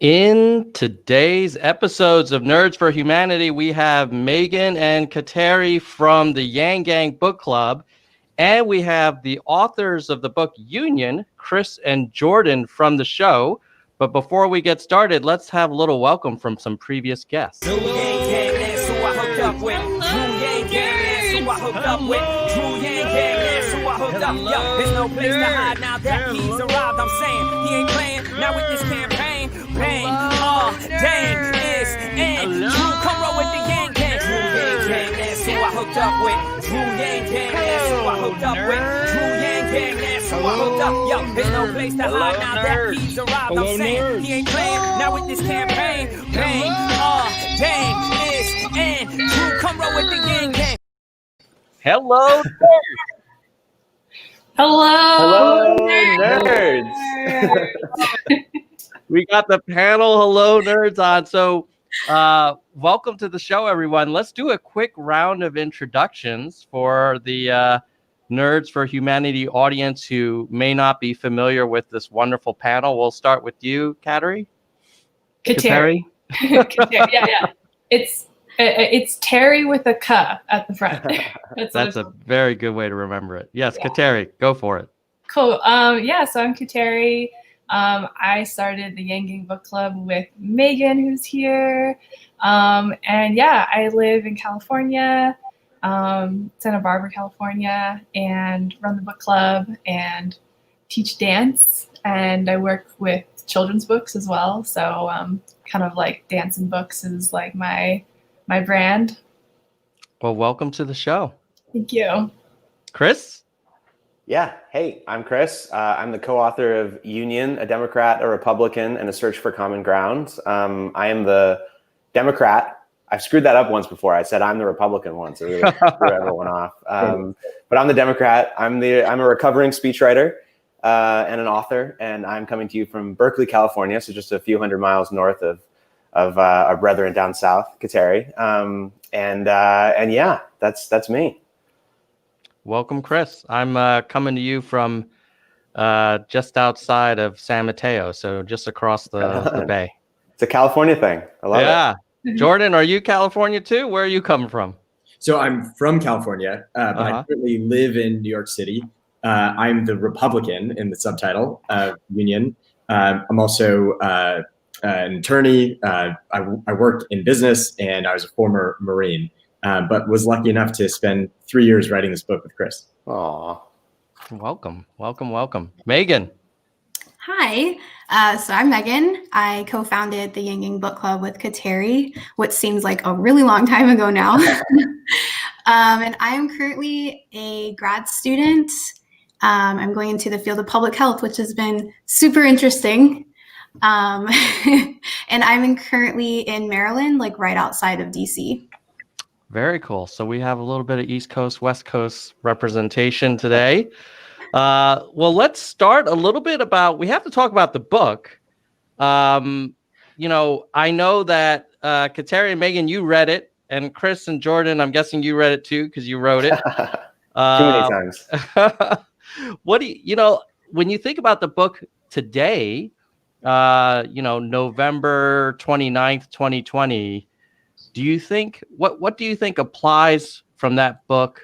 In today's episodes of Nerds for Humanity, we have Meghin and Kateri from the Yang Gang Book Club, and we have the authors of the book Union, Chris and Jordan, from the show. But before we get started, let's have a little welcome from some previous guests. There's no place to hide now that he's arrived. I'm saying he ain't playing now with this campaign. Bang, dang, it's and Drew, come roll with the Yang Gang. Drew Yang Gang, that's who I hooked up with. Drew Yang Gang, that's who I hooked up with. Drew Yang Gang, that's who I hooked up. Yo, there's no place to hide now that he's arrived. I'm saying he ain't playing now with this campaign. Bang, dang, it's and Drew, come roll with the Yang Gang. Hello. Hello, nerds. We got the panel Hello Nerds on. So welcome to the show, everyone. Let's do a quick round of introductions for the Nerds for Humanity audience who may not be familiar with this wonderful panel. We'll start with you, Kateri. Kateri. Yeah. It's Terry with a K at the front. That's a very good way to remember it. Yes, yeah. Kateri, go for it. Cool. So I'm Kateri. I started the Yang Gang Book Club with Meghin, who's here. I live in California, Santa Barbara, California, and run the book club and teach dance. And I work with children's books as well. So kind of like dance and books is like my brand. Well, welcome to the show. Thank you. Chris? Yeah. Hey, I'm Chris. I'm the co-author of Union, a Democrat, a Republican, and a Search for Common Ground. I am the Democrat. I've screwed that up once before. I said I'm the Republican once. It really threw everyone off. But I'm the Democrat. I'm a recovering speechwriter and an author, and I'm coming to you from Berkeley, California, so just a few hundred miles north of our brethren down south, Kateri. And yeah, that's me. Welcome, Chris. I'm coming to you from just outside of San Mateo, so just across the bay. It's a California thing. I love it. Yeah. Jordan, are you California too? Where are you coming from? So I'm from California, but I currently live in New York City. I'm the Republican in the subtitle of Union. I'm also an attorney. I worked in business, and I was a former Marine, but was lucky enough to spend 3 years writing this book with Chris. Aw. Welcome. Meghin. Hi, so I'm Meghin. I co-founded the Yang Gang Book Club with Kateri, what seems like a really long time ago now. And I am currently a grad student. I'm going into the field of public health, which has been super interesting. And I'm currently in Maryland, like right outside of DC. Very cool. So we have a little bit of East Coast, West Coast representation today. Well, let's start a little bit we have to talk about the book. I know that Kateri and Meghin, you read it, and Chris and Jordan, I'm guessing you read it too because you wrote it. Too many times. What do when you think about the book today, November 29th, 2020, do you think what do you think applies from that book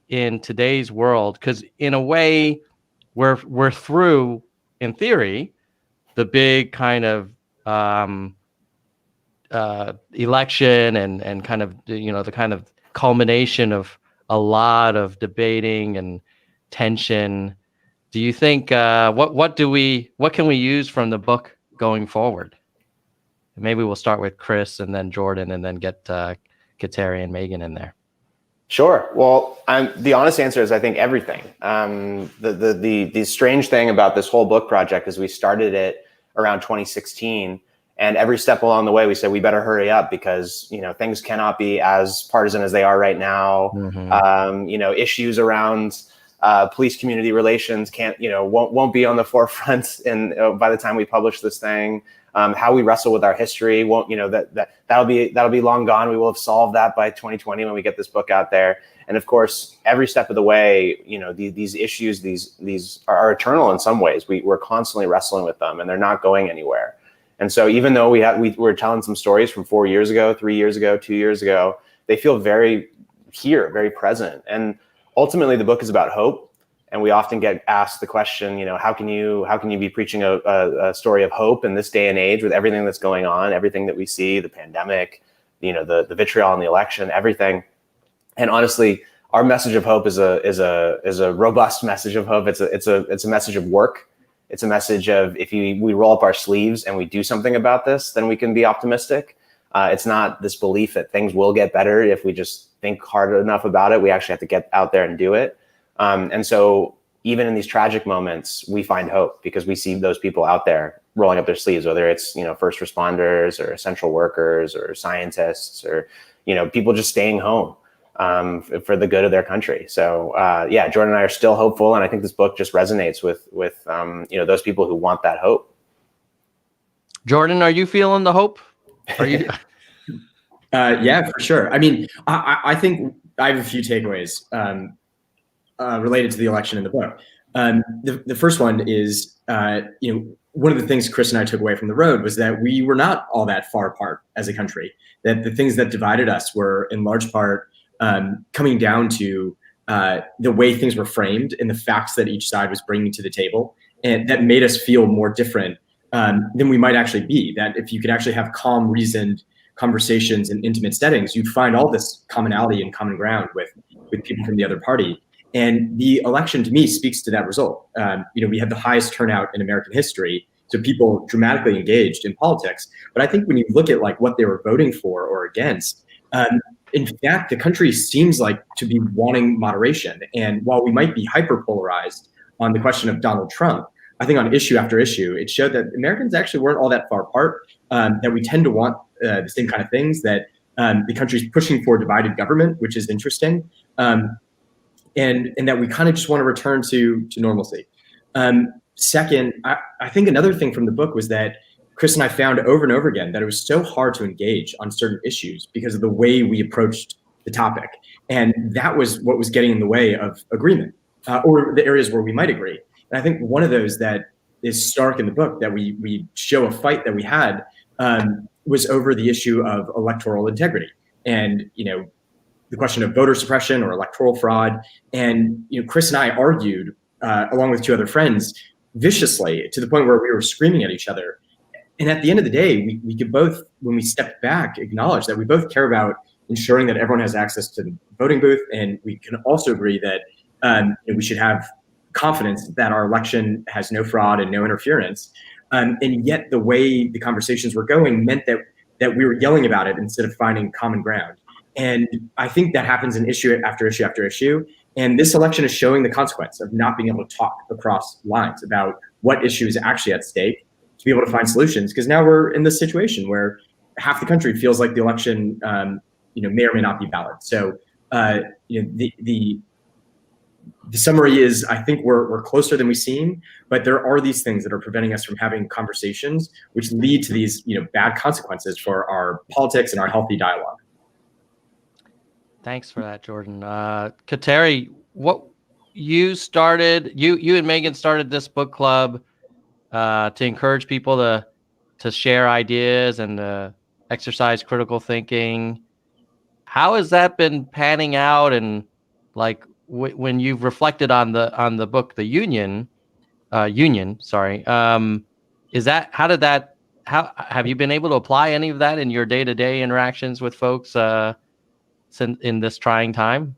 in today's world? Because in a way, we're through, in theory, the big kind of election and kind of the kind of culmination of a lot of debating and tension. Do you think what can we use from the book going forward? Maybe we'll start with Chris and then Jordan and then get Kateri and Meghin in there. Sure. Well, the honest answer is I think everything. The strange thing about this whole book project is we started it around 2016, and every step along the way we said we better hurry up because things cannot be as partisan as they are right now. Mm-hmm. Issues around police community relations won't be on the forefront, and by the time we publish this thing. How we wrestle with our history won't, that'll be long gone. We will have solved that by 2020 when we get this book out there. And of course, every step of the way, these issues, these are eternal in some ways. We're constantly wrestling with them, and they're not going anywhere. And so even though we were telling some stories from 4 years ago, 3 years ago, 2 years ago, they feel very here, very present. And ultimately the book is about hope. And we often get asked the question, how can you be preaching a story of hope in this day and age with everything that's going on, everything that we see, the pandemic, the vitriol in the election, everything. And honestly, our message of hope is a robust message of hope. It's a message of work. It's a message of if we roll up our sleeves and we do something about this, then we can be optimistic. It's not this belief that things will get better if we just think hard enough about it. We actually have to get out there and do it. And so even in these tragic moments, we find hope because we see those people out there rolling up their sleeves, whether it's, first responders or essential workers or scientists or, people just staying home for the good of their country. So Jordan and I are still hopeful. And I think this book just resonates with those people who want that hope. Jordan, are you feeling the hope? Are you? Yeah, for sure. I mean, I think I have a few takeaways related to the election in the book. The first one is, one of the things Chris and I took away from the road was that we were not all that far apart as a country, that the things that divided us were in large part coming down to the way things were framed and the facts that each side was bringing to the table. And that made us feel more different than we might actually be. That if you could actually have calm, reasoned conversations in intimate settings, you'd find all this commonality and common ground with people from the other party. And the election, to me, speaks to that result. We had the highest turnout in American history, so people dramatically engaged in politics. But I think when you look at what they were voting for or against, in fact, the country seems like to be wanting moderation. And while we might be hyper-polarized on the question of Donald Trump, I think on issue after issue, it showed that Americans actually weren't all that far apart, that we tend to want the same kind of things, that the country's pushing for divided government, which is interesting. And that we kind of just want to return to normalcy. Second, I think another thing from the book was that Chris and I found over and over again that it was so hard to engage on certain issues because of the way we approached the topic. And that was what was getting in the way of agreement, or the areas where we might agree. And I think one of those that is stark in the book that we show a fight that we had was over the issue of electoral integrity. And, the question of voter suppression or electoral fraud. And Chris and I argued, along with two other friends, viciously to the point where we were screaming at each other. And at the end of the day, we could both, when we stepped back, acknowledge that we both care about ensuring that everyone has access to the voting booth. And we can also agree that we should have confidence that our election has no fraud and no interference. And yet the way the conversations were going meant that we were yelling about it instead of finding common ground. And I think that happens in issue after issue after issue. And this election is showing the consequence of not being able to talk across lines about what issue is actually at stake to be able to find solutions. Because now we're in this situation where half the country feels like the election, may or may not be valid. So, the summary is, I think we're closer than we seem, but there are these things that are preventing us from having conversations, which lead to these, bad consequences for our politics and our healthy dialogue. Thanks for that, Jordan. Kateri, what you and Meghin started this book club to encourage people to share ideas and to exercise critical thinking. How has that been panning out? And when you've reflected on the book, The Union, how have you been able to apply any of that in your day-to-day interactions with folks in this trying time?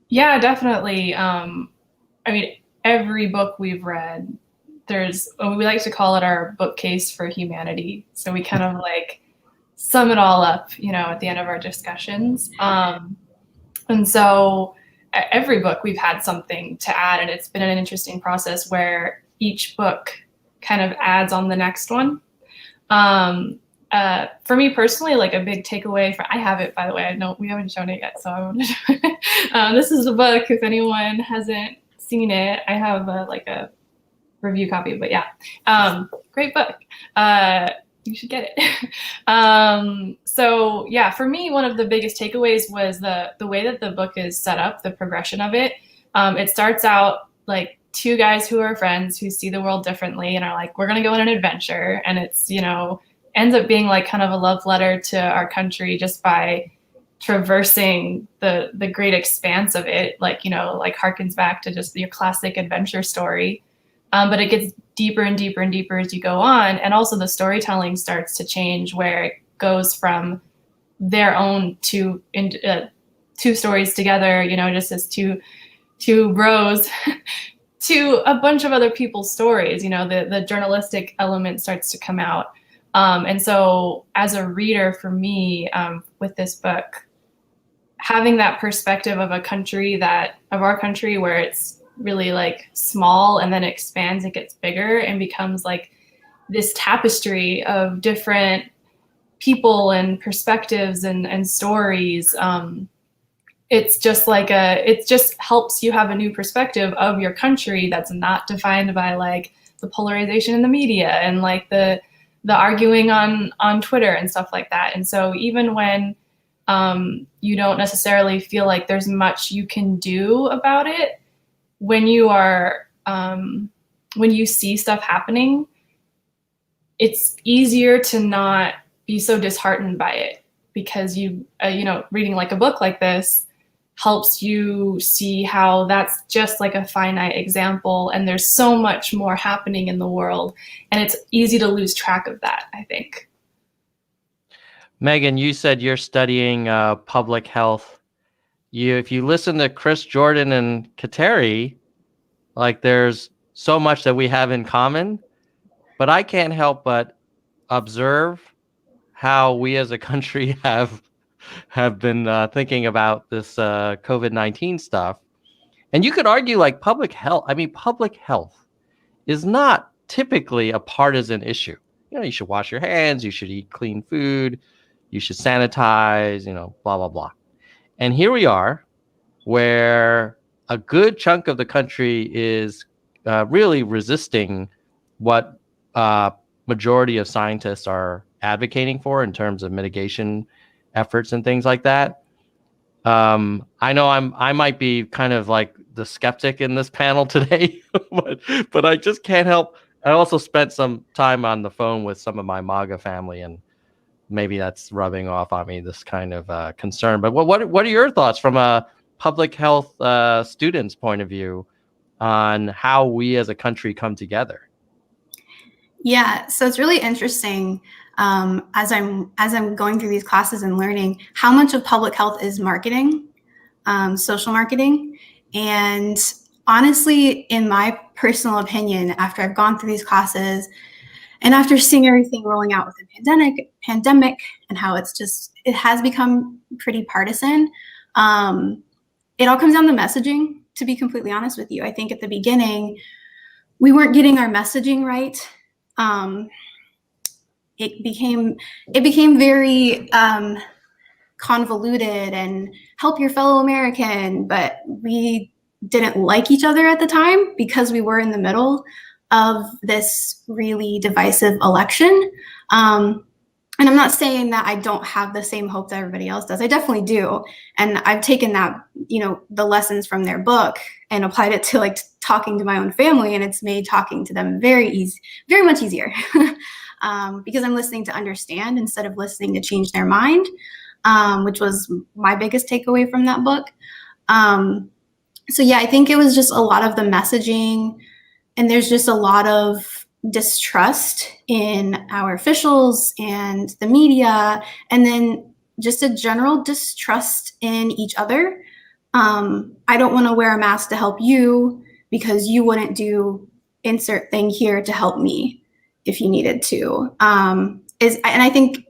Yeah, definitely. Every book we've read, we like to call it our bookcase for humanity. So we kind of sum it all up, at the end of our discussions. And so every book we've had something to add, and it's been an interesting process where each book kind of adds on the next one. For me personally, a big takeaway I have it, by the way, we haven't shown it yet, so I want to show it. This is the book. If anyone hasn't seen it, I have a review copy, but yeah, great book. You should get it. So yeah, for me, one of the biggest takeaways was the way that the book is set up, the progression of it. It starts out two guys who are friends who see the world differently and are like, we're going to go on an adventure. And it's, ends up being like kind of a love letter to our country just by traversing the great expanse of it. Like, like harkens back to just your classic adventure story. But it gets deeper and deeper and deeper as you go on. And also the storytelling starts to change, where it goes from their own two stories together, just as two bros, to a bunch of other people's stories. The journalistic element starts to come out. And so as a reader, for me, with this book, having that perspective of our country where it's really like small and then expands, it gets bigger and becomes like this tapestry of different people and perspectives and stories. It's just like it just helps you have a new perspective of your country that's not defined by like the polarization in the media and like the arguing on Twitter and stuff like that. And so even when you don't necessarily feel like there's much you can do about it, when you see stuff happening, it's easier to not be so disheartened by it, because reading like a book like this helps you see how that's just like a finite example and there's so much more happening in the world, and it's easy to lose track of that, I think. Meghin, you said you're studying public health. If you listen to Chris Jordan and Kateri, like there's so much that we have in common, but I can't help but observe how we as a country have been thinking about this COVID-19 stuff. And you could argue like public health is not typically a partisan issue. You should wash your hands, you should eat clean food, you should sanitize, blah, blah, blah. And here we are, where a good chunk of the country is really resisting what majority of scientists are advocating for in terms of mitigation efforts and things like that. I know I might be kind of like the skeptic in this panel today, but I just can't help. I also spent some time on the phone with some of my MAGA family, and maybe that's rubbing off on me, this kind of concern. But what are your thoughts from a public health student's point of view on how we as a country come together? Yeah, so it's really interesting as I'm going through these classes and learning how much of public health is marketing, social marketing. And honestly, in my personal opinion, after I've gone through these classes and after seeing everything rolling out with the pandemic and how it has become pretty partisan, it all comes down to messaging, to be completely honest with you. I think at the beginning, we weren't getting our messaging right. It became very convoluted and help your fellow American, but we didn't like each other at the time because we were in the middle of this really divisive election. And I'm not saying that I don't have the same hope that everybody else does. I definitely do. And I've taken that, the lessons from their book and applied it to like talking to my own family. And it's made talking to them very much easier because I'm listening to understand instead of listening to change their mind, which was my biggest takeaway from that book. So yeah, I think it was just a lot of the messaging, and there's just a lot of distrust in our officials and the media, and then just a general distrust in each other. I don't want to wear a mask to help you because you wouldn't do insert thing here to help me if you needed to. And I think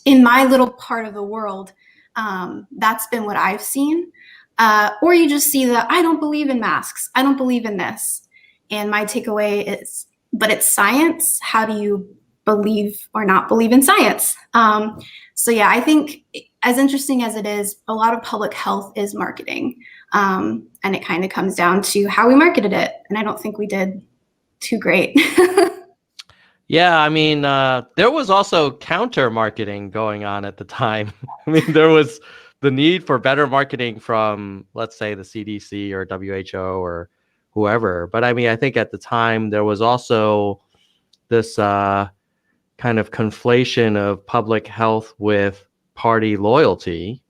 in my little part of the world, that's been what I've seen. Or you just see that I don't believe in masks. I don't believe in this. And my takeaway is, but it's science. How do you believe or not believe in science? So yeah, I think as interesting as it is, a lot of public health is marketing. And it kind of comes down to how we marketed it. And I don't think we did too great. Yeah, I mean, there was also counter marketing going on at the time. I mean, there was the need for better marketing from, let's say, the CDC or WHO or whoever. But I mean, I think at the time there was also this kind of conflation of public health with party loyalty,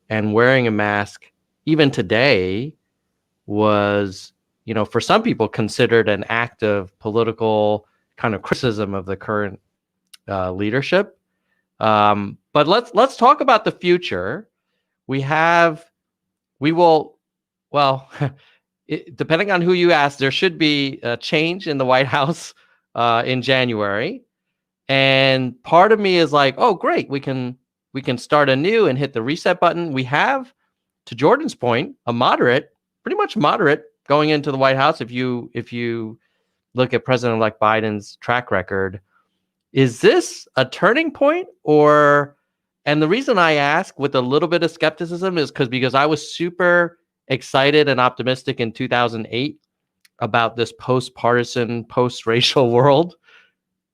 and wearing a mask even today was, you know, for some people considered an act of political kind of criticism of the current leadership. But let's talk about the future. We will, well, depending on who you ask, there should be a change in the White House in January. And part of me is like, oh, great, we can start anew and hit the reset button. We have, to Jordan's point, a moderate, pretty much moderate going into the White House. If you look at President-elect Biden's track record, is this a turning point? And the reason I ask with a little bit of skepticism is because I was super excited and optimistic in 2008 about this post-partisan, post-racial world.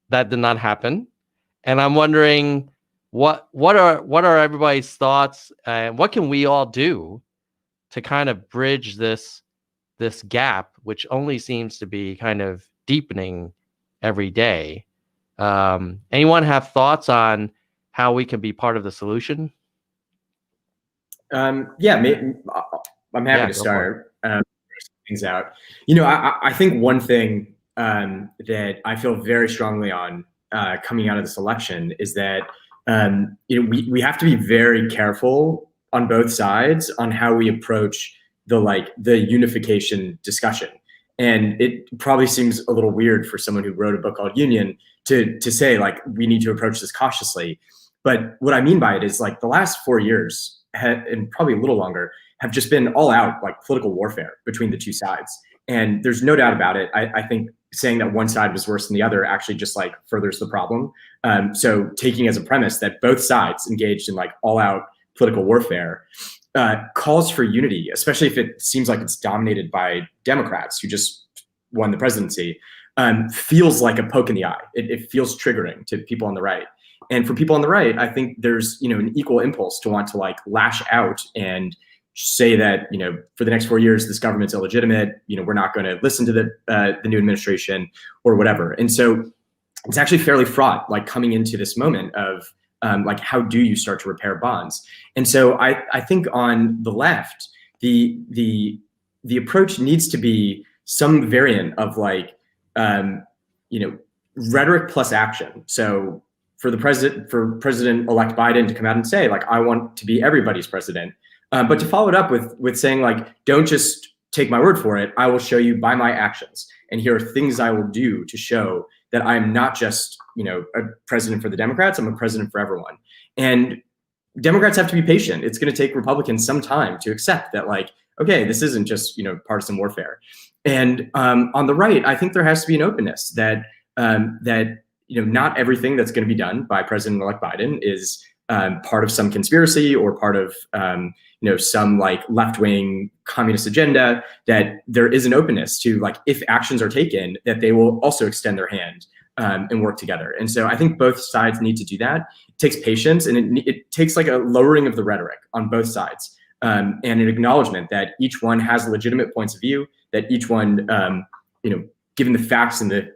That did not happen. And I'm wondering what are everybody's thoughts, and what can we all do to kind of bridge this gap, which only seems to be kind of deepening every day. Anyone have thoughts on how we can be part of the solution? Yeah, I'm happy to start things out. You know, I think one thing that I feel very strongly on coming out of this election is that you know, we have to be very careful on both sides on how we approach the unification discussion. And it probably seems a little weird for someone who wrote a book called Union to say like we need to approach this cautiously. But what I mean by it is like the last 4 years and probably a little longer have just been all out like political warfare between the two sides. And there's no doubt about it. I think saying that one side was worse than the other actually just like furthers the problem. So taking as a premise that both sides engaged in like all out political warfare calls for unity, especially if it seems like it's dominated by Democrats who just won the presidency, feels like a poke in the eye. It feels triggering to people on the right. And for people on the right, I think there's, you know, an equal impulse to want to like lash out and say that, you know, for the next 4 years, this government's illegitimate, you know, we're not going to listen to the new administration or whatever. And so it's actually fairly fraught, like coming into this moment of like, how do you start to repair bonds? And so I think on the left, the approach needs to be some variant of like, you know, rhetoric plus action. So for President-elect Biden to come out and say, like, I want to be everybody's president, but to follow it up with saying, like, don't just take my word for it. I will show you by my actions. And here are things I will do to show that I'm not just, you know, a president for the Democrats, I'm a president for everyone. And Democrats have to be patient. It's going to take Republicans some time to accept that, like, okay, this isn't just, you know, partisan warfare. And on the right, I think there has to be an openness that you know, not everything that's going to be done by President-elect Biden is part of some conspiracy or part of you know, some like left-wing communist agenda. That there is an openness to, like, if actions are taken, that they will also extend their hand and work together. And so I think both sides need to do that. It takes patience, and it takes like a lowering of the rhetoric on both sides, and an acknowledgement that each one has legitimate points of view, that each one, you know, given the facts and the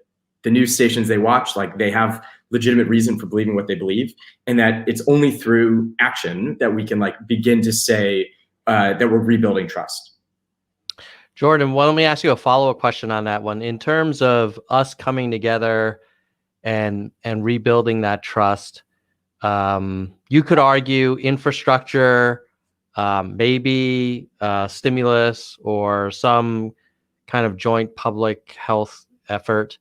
news stations they watch, like, they have legitimate reason for believing what they believe, and that it's only through action that we can, like, begin to say that we're rebuilding trust. Jordan, well, let me ask you a follow-up question on that one. In terms of us coming together and rebuilding that trust, you could argue infrastructure, maybe stimulus or some kind of joint public health effort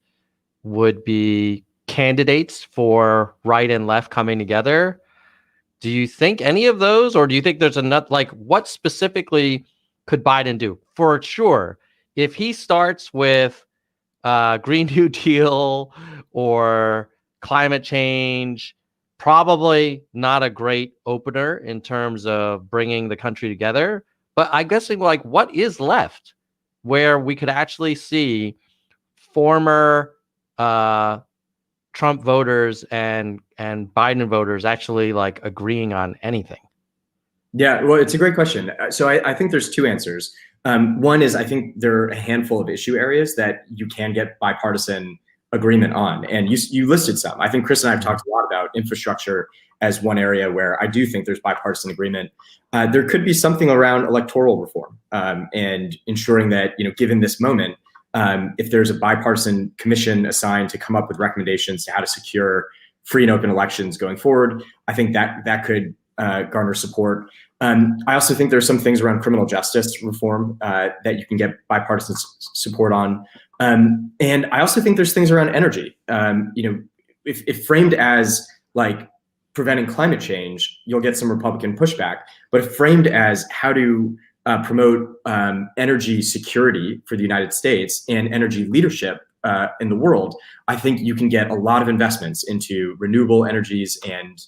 would be candidates for right and left coming together. Do you think any of those, or do you think there's enough, like, what specifically could Biden do? For sure, if he starts with Green New Deal or climate change, probably not a great opener in terms of bringing the country together. But I'm guessing, like, what is left where we could actually see former Trump voters and Biden voters actually, like, agreeing on anything? Yeah, well, it's a great question. So I think there's two answers. One is I think there are a handful of issue areas that you can get bipartisan agreement on, and you listed some. I think Chris and I have talked a lot about infrastructure as one area where I do think there's bipartisan agreement. There could be something around electoral reform and ensuring that, given this moment, if there's a bipartisan commission assigned to come up with recommendations to how to secure free and open elections going forward, I think that could garner support. I also think there's some things around criminal justice reform that you can get bipartisan support on. And I also think there's things around energy. If framed as like preventing climate change, you'll get some Republican pushback. But if framed as how to promote energy security for the United States and energy leadership in the world, I think you can get a lot of investments into renewable energies and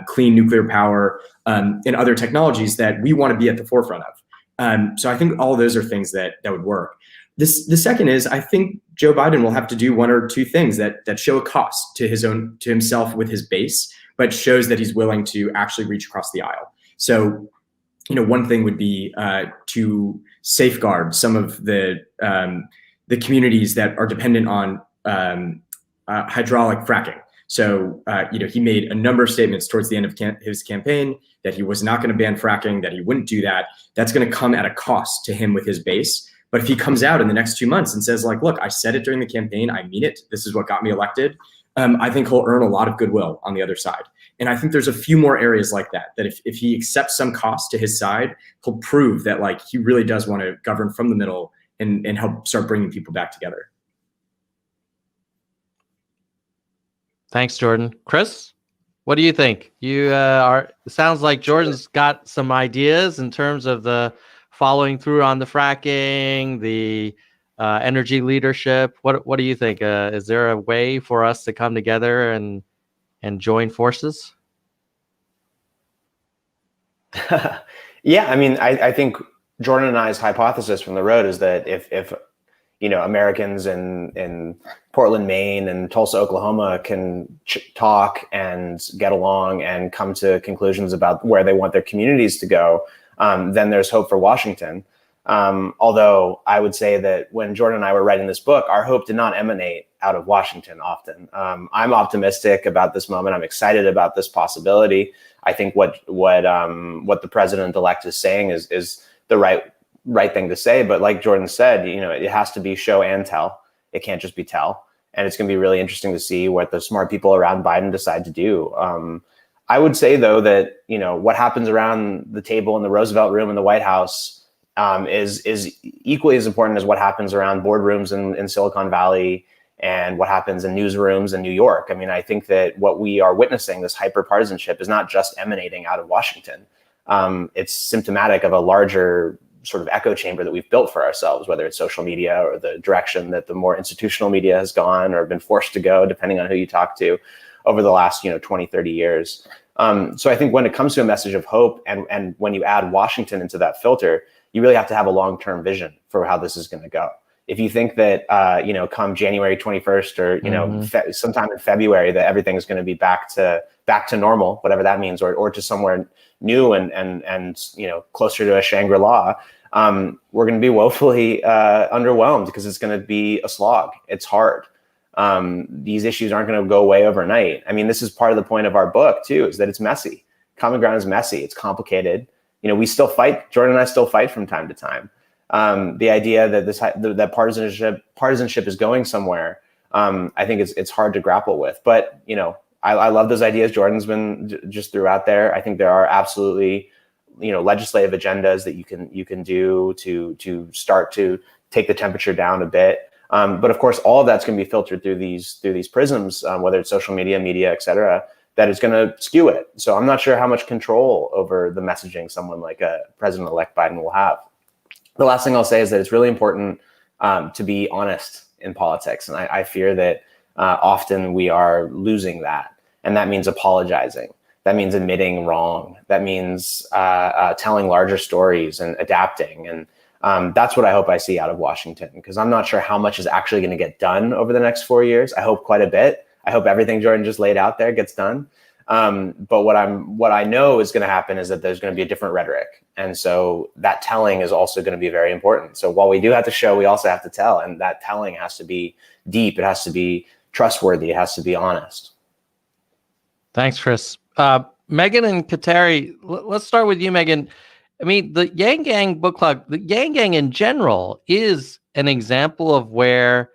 clean nuclear power and other technologies that we want to be at the forefront of. So I think all of those are things that would work. The second is I think Joe Biden will have to do one or two things that show a cost to himself with his base, but shows that he's willing to actually reach across the aisle. So, one thing would be to safeguard some of the communities that are dependent on hydraulic fracking. So, he made a number of statements towards the end of his campaign that he was not going to ban fracking, that he wouldn't do that. That's going to come at a cost to him with his base. But if he comes out in the next 2 months and says, like, look, I said it during the campaign, I mean it, this is what got me elected, I think he'll earn a lot of goodwill on the other side. And I think there's a few more areas like that if he accepts some cost to his side, he'll prove that like he really does want to govern from the middle and help start bringing people back together. Thanks, Jordan. Chris, what do you think? It sounds like Jordan's got some ideas in terms of the following through on the fracking, the energy leadership. What do you think? Is there a way for us to come together and join forces? Yeah, I mean, I think Jordan and I's hypothesis from the road is that if Americans in Portland, Maine, and Tulsa, Oklahoma can talk and get along and come to conclusions about where they want their communities to go, then there's hope for Washington. Although I would say that when Jordan and I were writing this book, our hope did not emanate out of Washington often. I'm optimistic about this moment. I'm excited about this possibility. I think what the president-elect is saying is the right thing to say. But like Jordan said, it has to be show and tell. It can't just be tell. And it's going to be really interesting to see what the smart people around Biden decide to do. I would say, though, that what happens around the table in the Roosevelt Room in the White House is equally as important as what happens around boardrooms in Silicon Valley and what happens in newsrooms in New York. I mean, I think that what we are witnessing, this hyper-partisanship, is not just emanating out of Washington. It's symptomatic of a larger sort of echo chamber that we've built for ourselves, whether it's social media or the direction that the more institutional media has gone or been forced to go, depending on who you talk to, over the last 20, 30 years. So I think when it comes to a message of hope, and when you add Washington into that filter, you really have to have a long-term vision for how this is going to go. If you think that, come January 21st or, sometime in February, that everything is going to be back to normal, whatever that means, or to somewhere new and closer to a Shangri-La, we're going to be woefully underwhelmed because it's going to be a slog. It's hard. These issues aren't going to go away overnight. I mean, this is part of the point of our book too, is that it's messy. Common ground is messy. It's complicated. We still fight. Jordan and I still fight from time to time. The idea that that partisanship is going somewhere, I think it's hard to grapple with. But I love those ideas Jordan's been just threw out there. I think there are absolutely legislative agendas that you can do to start to take the temperature down a bit. But of course, all of that's going to be filtered through these prisms, whether it's social media, et cetera, that is going to skew it. So I'm not sure how much control over the messaging someone like President-elect Biden will have. The last thing I'll say is that it's really important to be honest in politics. And I fear that often we are losing that. And that means apologizing. That means admitting wrong. That means telling larger stories and adapting. And that's what I hope I see out of Washington, because I'm not sure how much is actually going to get done over the next 4 years. I hope quite a bit. I hope everything Jordan just laid out there gets done. But what I know is going to happen is that there's going to be a different rhetoric. And so that telling is also going to be very important. So while we do have to show, we also have to tell, and that telling has to be deep. It has to be trustworthy. It has to be honest. Thanks, Chris. Meghin and Kateri, let's start with you, Meghin. I mean, the Yang Gang book club, the Yang Gang in general is an example of where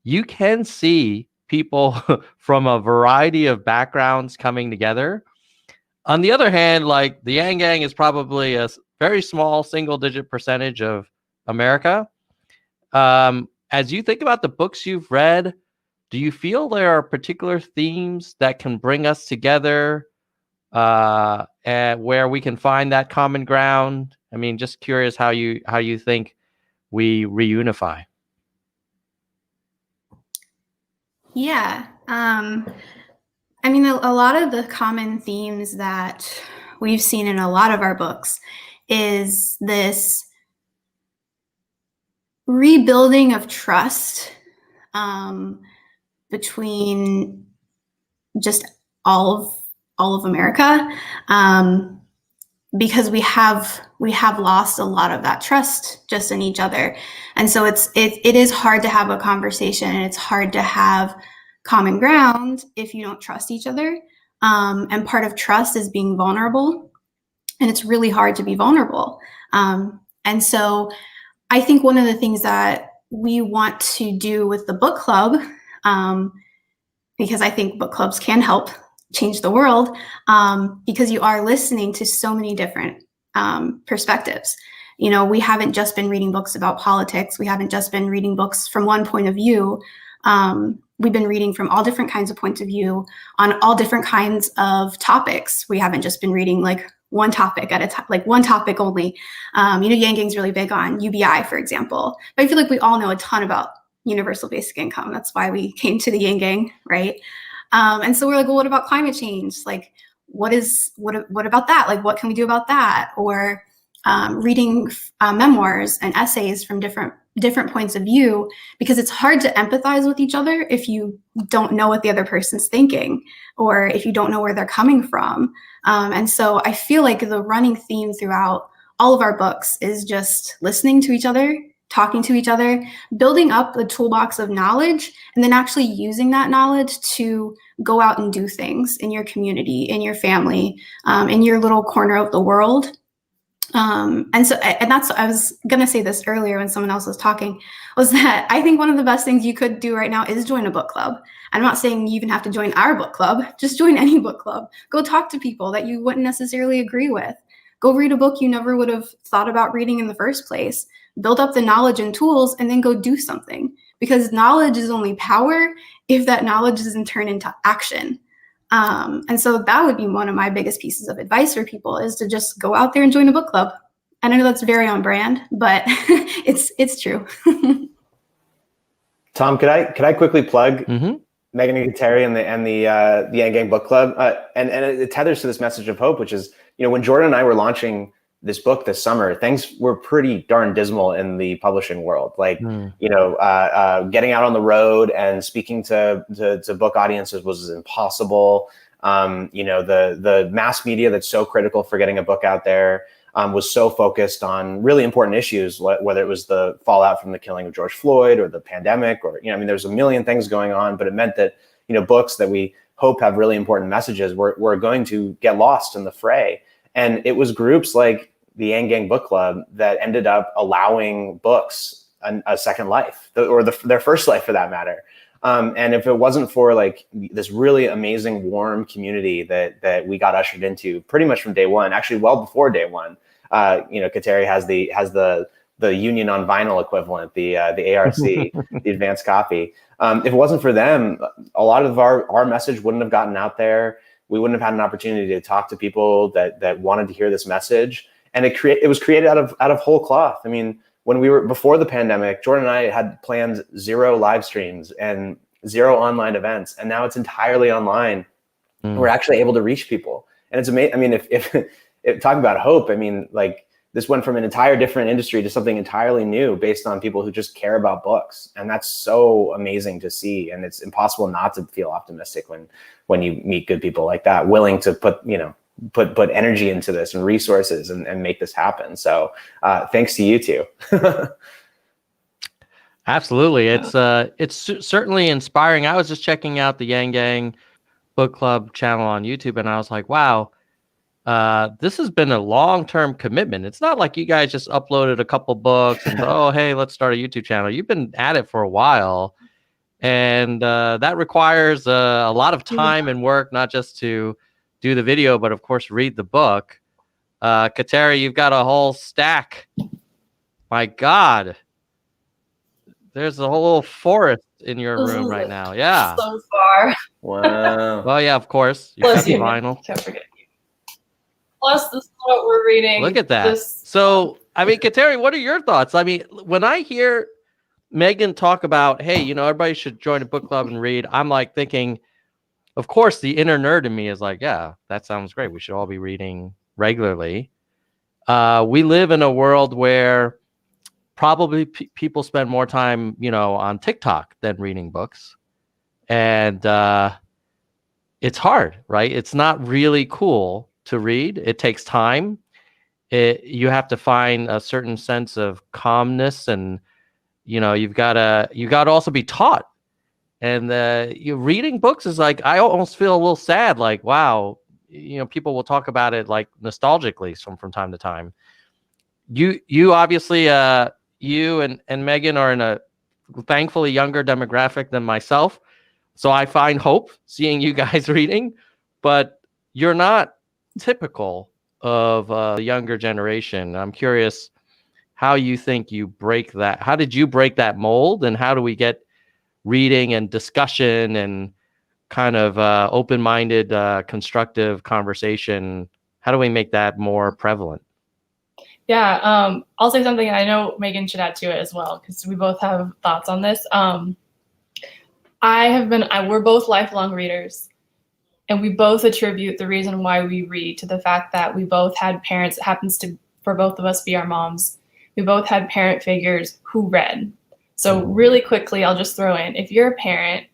you can see people from a variety of backgrounds coming together. On the other hand, like the Yang Gang is probably a very small single-digit percentage of America. As you think about the books you've read, do you feel there are particular themes that can bring us together, and where we can find that common ground? I mean, just curious how you think we reunify. Yeah. I mean, a lot of the common themes that we've seen in a lot of our books is this rebuilding of trust between just all of America, because we have lost a lot of that trust just in each other, and so it is hard to have a conversation, and it's hard to have common ground if you don't trust each other. And part of trust is being vulnerable, and it's really hard to be vulnerable. And so I think one of the things that we want to do with the book club, because I think book clubs can help change the world, because you are listening to so many different perspectives. You know, we haven't just been reading books about politics. We haven't just been reading books from one point of view. We've been reading from all different kinds of points of view on all different kinds of topics. We haven't just been reading like one topic at a time, like one topic only. Yang Gang's really big on UBI, for example. But I feel like we all know a ton about universal basic income. That's why we came to the Yang Gang, right? And so we're like, well, what about climate change? Like, what about that? Like, what can we do about that? Or reading memoirs and essays from different points of view, because it's hard to empathize with each other if you don't know what the other person's thinking, or if you don't know where they're coming from. And so I feel like the running theme throughout all of our books is just listening to each other, talking to each other, building up a toolbox of knowledge, and then actually using that knowledge to go out and do things in your community, in your family, in your little corner of the world. And that's, I was going to say this earlier when someone else was talking, was that I think one of the best things you could do right now is join a book club. I'm not saying you even have to join our book club, just join any book club. Go talk to people that you wouldn't necessarily agree with. Go read a book you never would have thought about reading in the first place. Build up the knowledge and tools, and then go do something. Because knowledge is only power if that knowledge doesn't turn into action. And so that would be one of my biggest pieces of advice for people, is to just go out there and join a book club. And I know that's very on brand, but it's true. Tom, could I quickly plug Meghin and Kateri and the Yang Gang book club? And it tethers to this message of hope, which is, when Jordan and I were launching this book this summer, things were pretty darn dismal in the publishing world. Like, getting out on the road and speaking to book audiences was impossible. The mass media that's so critical for getting a book out there was so focused on really important issues, whether it was the fallout from the killing of George Floyd or the pandemic, or, there's a million things going on, but it meant that, books that we hope have really important messages were going to get lost in the fray. And it was groups like the Yang Gang Book Club that ended up allowing books a second life, or their first life for that matter. And if it wasn't for like this really amazing, warm community that we got ushered into pretty much from day one, actually well before day one, Kateri has the Union on Vinyl equivalent, the ARC, the advanced copy. If it wasn't for them, a lot of our message wouldn't have gotten out there. We wouldn't have had an opportunity to talk to people that wanted to hear this message. And it was created out of whole cloth. I mean, when we were before the pandemic, Jordan and I had planned 0 live streams and 0 online events, and now it's entirely online. We're actually able to reach people, and it's amazing. I mean, if talking about hope, I mean, like this went from an entire different industry to something entirely new based on people who just care about books. And that's so amazing to see. And it's impossible not to feel optimistic when you meet good people like that, willing to put energy into this and resources and make this happen. So thanks to you two. Absolutely. It's certainly inspiring. I was just checking out the Yang Gang Book Club channel on YouTube, and I was like, wow, this has been a long-term commitment. It's not like you guys just uploaded a couple books and oh, hey, let's start a YouTube channel. You've been at it for a while, and that requires a lot of time and work, not just to do the video, but of course, read the book. Kateri, you've got a whole stack. My God. There's a whole forest in your room right now. Yeah. So far. Wow. Well, yeah, of course. You Plus, got vinyl. Can't forget you. Plus, this is what we're reading. Look at that. So, I mean, Kateri, what are your thoughts? I mean, when I hear Meghin talk about, hey, everybody should join a book club and read, I'm like thinking, of course, the inner nerd in me is like, yeah, that sounds great. We should all be reading regularly. We live in a world where probably people spend more time, on TikTok than reading books. And it's hard, right? It's not really cool to read. It takes time. You have to find a certain sense of calmness, and you've got to also be taught. And reading books is like, I almost feel a little sad, like, wow, people will talk about it like nostalgically from time to time. You obviously you and Meghin are in a thankfully younger demographic than myself. So I find hope seeing you guys reading, but you're not typical of the younger generation. I'm curious how you think you break that. How did you break that mold, and how do we get reading and discussion and kind of open-minded, constructive conversation? How do we make that more prevalent? Yeah, I'll say something. I know Meghin should add to it as well, because we both have thoughts on this. We're both lifelong readers, and we both attribute the reason why we read to the fact that we both had parents. It happens to, for both of us, be our moms. We both had parent figures who read. So really quickly, I'll just throw in, if you're a parent,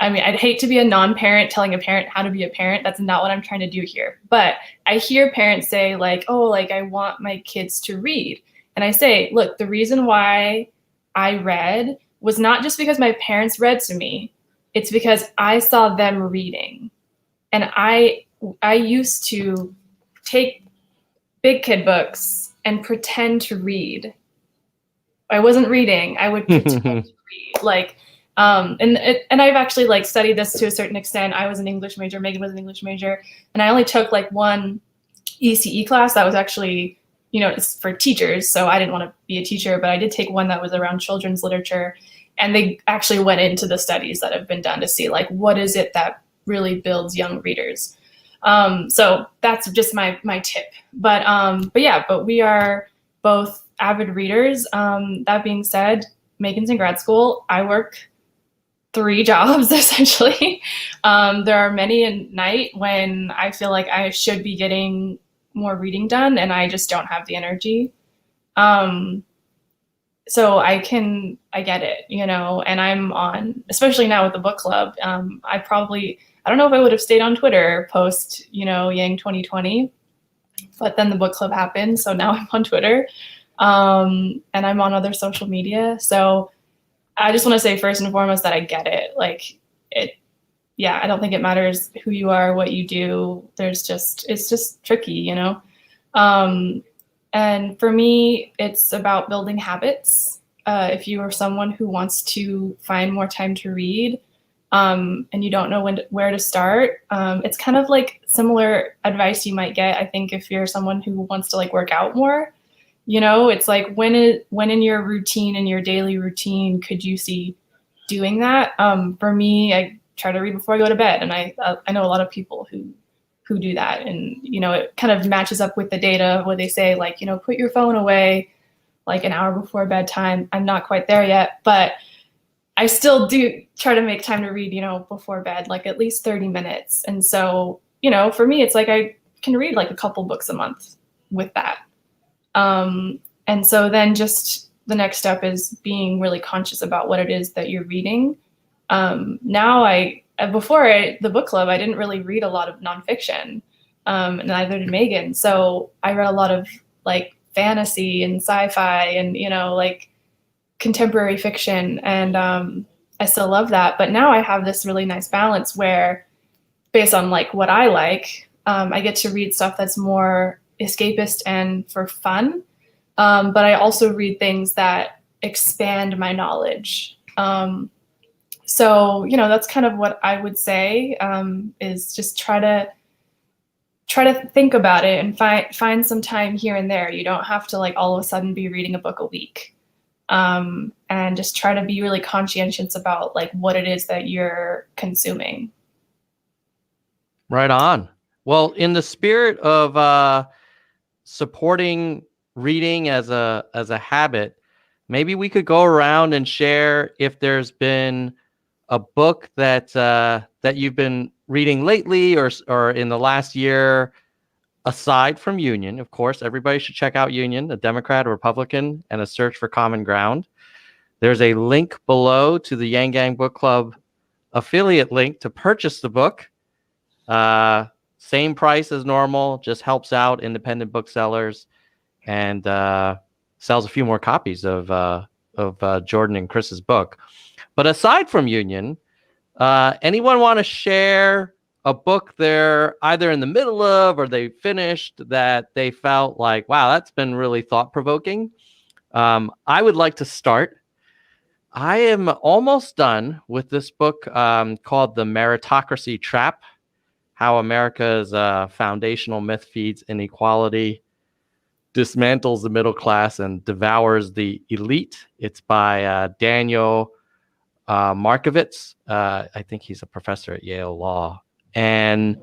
I mean, I'd hate to be a non-parent telling a parent how to be a parent. That's not what I'm trying to do here. But I hear parents say like, oh, like I want my kids to read. And I say, look, the reason why I read was not just because my parents read to me. It's because I saw them reading. And I used to take big kid books and pretend to read. I wasn't reading. I would pretend to read. Like, and I've actually like studied this to a certain extent. I was an English major, Meghin was an English major, and I only took like one ECE class that was actually, it's for teachers. So I didn't want to be a teacher, but I did take one that was around children's literature. And they actually went into the studies that have been done to see like, what is it that really builds young readers? So that's just my tip. But we are both avid readers. That being said, Meghin's in grad school. I work 3 jobs essentially. There are many a night when I feel like I should be getting more reading done and I just don't have the energy. So I get it, and I'm on, especially now with the book club. I don't know if I would have stayed on Twitter post, Yang 2020, but then the book club happened. So now I'm on Twitter, and I'm on other social media. So I just want to say first and foremost that I get it. I don't think it matters who you are, what you do. It's just tricky, And for me, it's about building habits. If you are someone who wants to find more time to read, and you don't know where to start, it's kind of like similar advice you might get, I think, if you're someone who wants to like work out more. It's like when in your routine, in your daily routine, could you see doing that? For me, I try to read before I go to bed, and I know a lot of people who do that, and it kind of matches up with the data where they say like, put your phone away like an hour before bedtime. I'm not quite there yet, but I still do try to make time to read, before bed, like at least 30 minutes. And so, for me, it's like I can read like a couple books a month with that. And so then just the next step is being really conscious about what it is that you're reading. Now before the book club, I didn't really read a lot of nonfiction, and neither did Meghin. So I read a lot of like fantasy and sci-fi and, like contemporary fiction. And I still love that. But now I have this really nice balance where, based on like what I like, I get to read stuff that's more escapist and for fun. But I also read things that expand my knowledge. So, that's kind of what I would say, is just try to think about it and find some time here and there. You don't have to like all of a sudden be reading a book a week. And just try to be really conscientious about like what it is that you're consuming. Right on. Well, in the spirit of supporting reading as a habit, maybe we could go around and share if there's been a book that you've been reading lately or in the last year, aside from Union. Of course, everybody should check out Union, a Democrat, a Republican, and a Search for Common Ground. There's a link below to the Yang Gang Book Club affiliate link to purchase the book. Same price as normal, just helps out independent booksellers and sells a few more copies of Jordan and Chris's book. But aside from Union, anyone want to share a book they're either in the middle of or they finished that they felt like, wow, that's been really thought-provoking? I would like to start. I am almost done with this book called The Meritocracy Trap: How America's Foundational Myth Feeds Inequality, Dismantles the Middle Class, and Devours the Elite. It's by Daniel Markovitz. I think he's a professor at Yale Law. And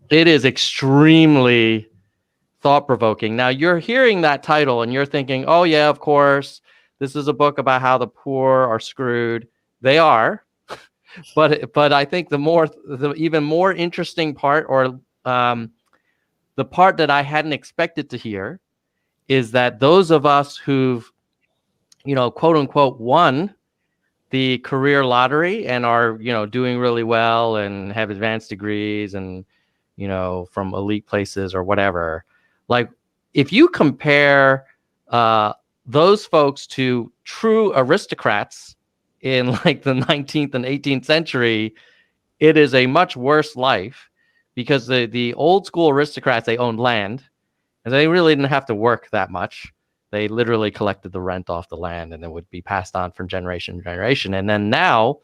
it is extremely thought-provoking. Now, you're hearing that title and you're thinking, oh, yeah, of course, this is a book about how the poor are screwed. They are. But I think the even more interesting part, or the part that I hadn't expected to hear, is that those of us who've, quote unquote, won the career lottery and are, doing really well and have advanced degrees and, from elite places or whatever. Like, if you compare those folks to true aristocrats in like the 19th and 18th century, it is a much worse life, because the old school aristocrats, they owned land and they really didn't have to work that much. They literally collected the rent off the land and it would be passed on from generation to generation. And then now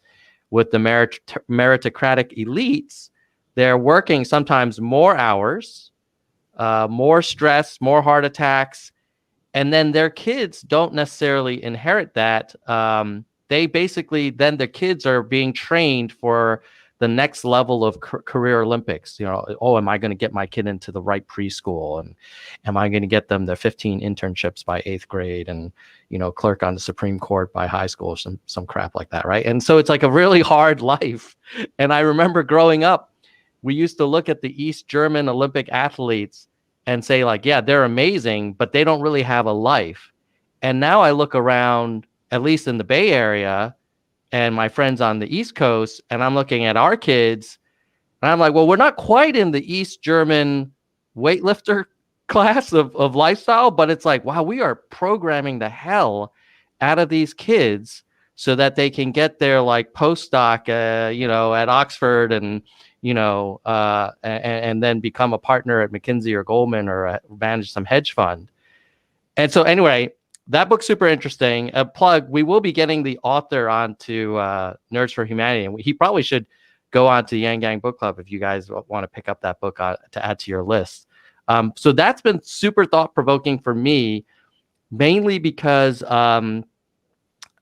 with the meritocratic elites, they're working sometimes more hours, more stress, more heart attacks. And then their kids don't necessarily inherit that. They basically, then the kids are being trained for the next level of career Olympics. Am I going to get my kid into the right preschool? And am I going to get them their 15 internships by 8th grade and, clerk on the Supreme Court by high school, some crap like that, right? And so it's like a really hard life. And I remember growing up, we used to look at the East German Olympic athletes and say like, yeah, they're amazing, but they don't really have a life. And now I look around, at least in the Bay Area, and my friends on the East Coast, and I'm looking at our kids, and I'm like, well, we're not quite in the East German weightlifter class of lifestyle, but it's like, wow, we are programming the hell out of these kids so that they can get their like postdoc, at Oxford and, and then become a partner at McKinsey or Goldman or manage some hedge fund. And so anyway, that book's super interesting. A plug, we will be getting the author onto Nerds for Humanity. And he probably should go on to Yang Gang Book Club if you guys want to pick up that book to add to your list. So that's been super thought-provoking for me, mainly because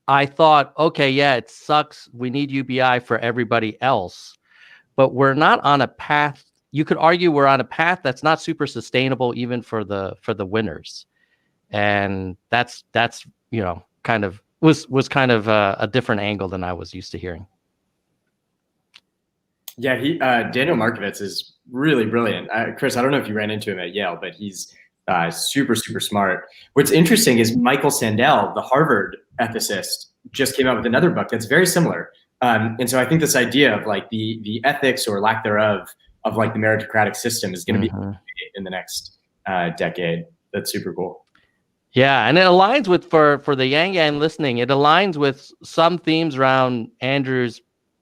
I thought, okay, yeah, it sucks. We need UBI for everybody else. But we're not on a path. You could argue we're on a path that's not super sustainable even for the winners. And that's kind of was kind of a different angle than I was used to hearing. Yeah, Daniel Markovitz is really brilliant. Chris, I don't know if you ran into him at Yale, but he's Super, super smart. What's interesting is Michael Sandel, the Harvard ethicist, just came out with another book that's very similar. And so I think this idea of like the ethics or lack thereof of like the meritocratic system is going to be in the next decade. That's super cool. Yeah, and it aligns with for the Yang Yang listening. It aligns with some themes around Andrew's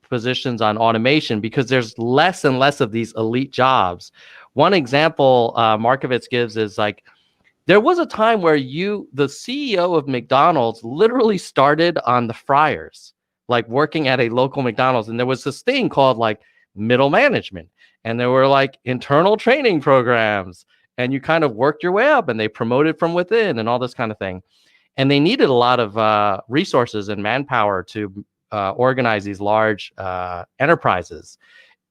positions on automation, because there's less and less of these elite jobs. One example Markovitz gives is like, there was a time where the CEO of McDonald's literally started on the fryers, like working at a local McDonald's. And there was this thing called like middle management. And there were like internal training programs, and you kind of worked your way up, and they promoted from within and all this kind of thing. And they needed a lot of resources and manpower to organize these large enterprises.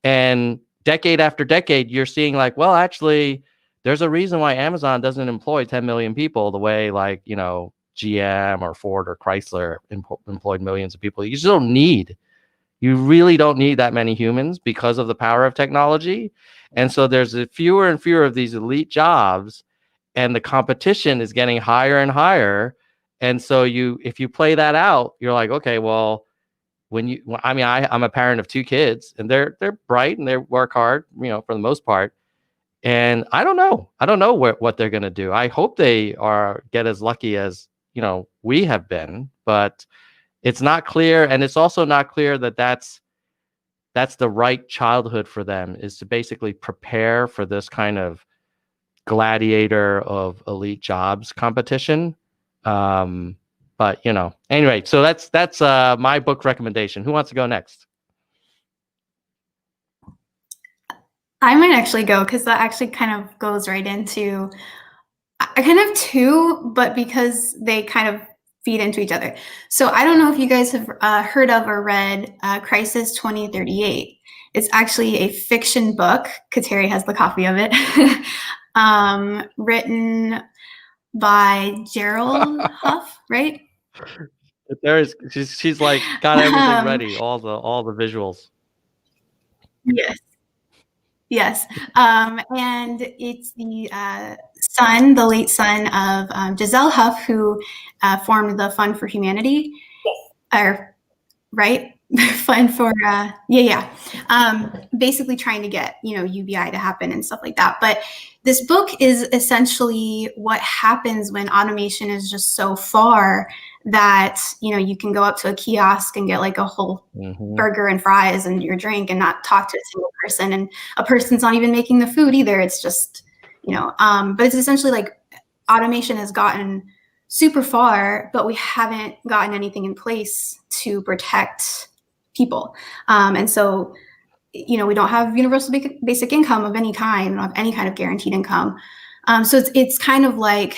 And decade after decade, you're seeing like, well, actually, there's a reason why Amazon doesn't employ 10 million people the way like, GM or Ford or Chrysler employed millions of people. You really don't need that many humans because of the power of technology. And so there's fewer and fewer of these elite jobs, and the competition is getting higher and higher. And so if you play that out, you're like, okay, well, I'm a parent of 2 kids, and they're bright and they work hard, for the most part. And I don't know what they're going to do. I hope they get as lucky as, we have been, but it's not clear. And it's also not clear that that's the right childhood for them, is to basically prepare for this kind of gladiator of elite jobs competition. But anyway, so that's my book recommendation. Who wants to go next? I might actually go, because that actually kind of goes right into, I kind of two, but because they kind of feed into each other. So I don't know if you guys have heard of or read Crisis 2038. It's actually a fiction book. Kateri has the copy of it. Written by Gerald Huff, right? She's like got everything ready, all the visuals. Yes. And it's the the late son of Giselle Huff, who formed the Fund for Humanity. Or, right? Fund for, basically trying to get, UBI to happen and stuff like that. But this book is essentially what happens when automation is just so far that, you can go up to a kiosk and get like a whole burger and fries and your drink and not talk to a single person. And a person's not even making the food either. It's just, but it's essentially like automation has gotten super far, but we haven't gotten anything in place to protect people. And so, we don't have universal basic income of any kind, we don't have any kind of guaranteed income. So it's kind of like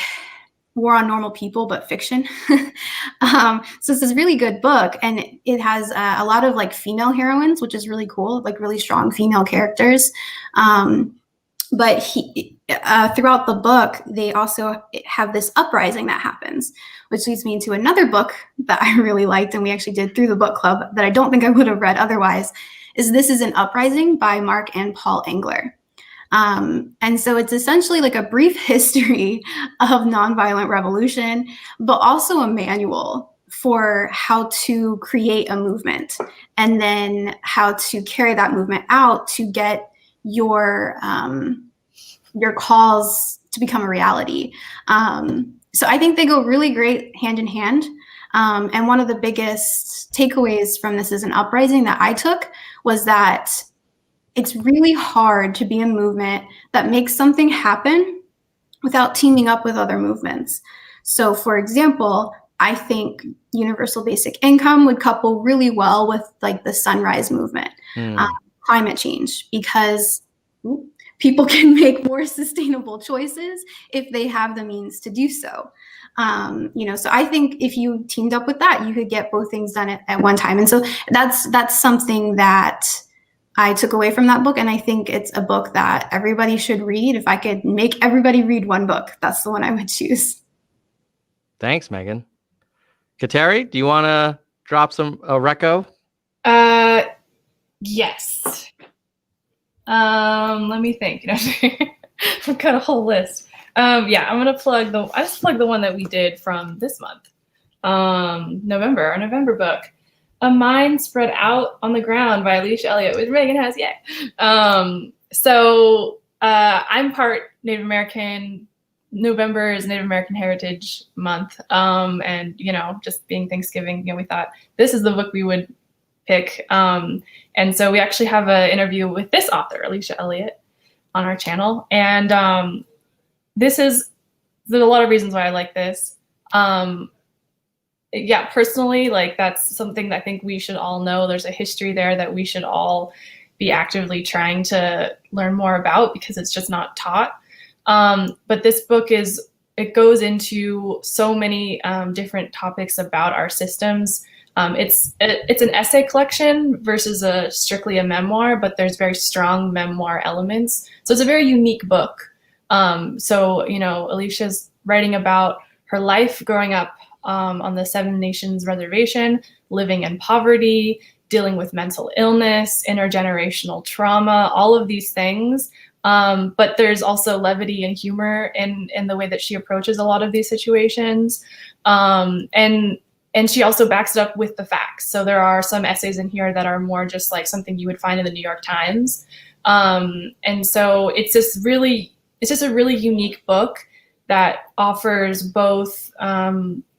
War on Normal People, but fiction. So it's this really good book, and it has a lot of like female heroines, which is really cool, like really strong female characters. But throughout the book, they also have this uprising that happens, which leads me into another book that I really liked, and we actually did through the book club, that I don't think I would have read otherwise, is This Is an Uprising by Mark and Paul Engler. And so it's essentially like a brief history of nonviolent revolution, but also a manual for how to create a movement, and then how to carry that movement out to get your calls to become a reality. So I think they go really great hand in hand. And one of the biggest takeaways from This Is an Uprising that I took was that it's really hard to be a movement that makes something happen without teaming up with other movements. So for example, I think universal basic income would couple really well with like the Sunrise Movement, climate change, because people can make more sustainable choices if they have the means to do so. So I think if you teamed up with that, you could get both things done at one time. And so that's something that I took away from that book. And I think it's a book that everybody should read. If I could make everybody read one book, that's the one I would choose. Thanks, Meghin. Kateri, do you want to drop some reco? Yes. Let me think. I've got a whole list. Yeah, I'm gonna plug I just plugged the one that we did from this month, November, our November book, A Mind Spread Out on the Ground by Alicia Elliott with Meghin Haas. Yay! I'm part Native American. November is Native American Heritage Month, and just being Thanksgiving, we thought this is the book we would pick, and so we actually have an interview with this author, Alicia Elliott, on our channel, and there's a lot of reasons why I like this. Yeah, personally, like that's something that I think we should all know. There's a history there that we should all be actively trying to learn more about because it's just not taught. But this book it goes into so many different topics about our systems. It's an essay collection versus strictly a memoir, but there's very strong memoir elements. So it's a very unique book. Alicia's writing about her life growing up on the Seven Nations Reservation, living in poverty, dealing with mental illness, intergenerational trauma, all of these things. But there's also levity and humor in the way that she approaches a lot of these situations. And she also backs it up with the facts. So there are some essays in here that are more just like something you would find in the New York Times. And so it's just a really unique book that offers both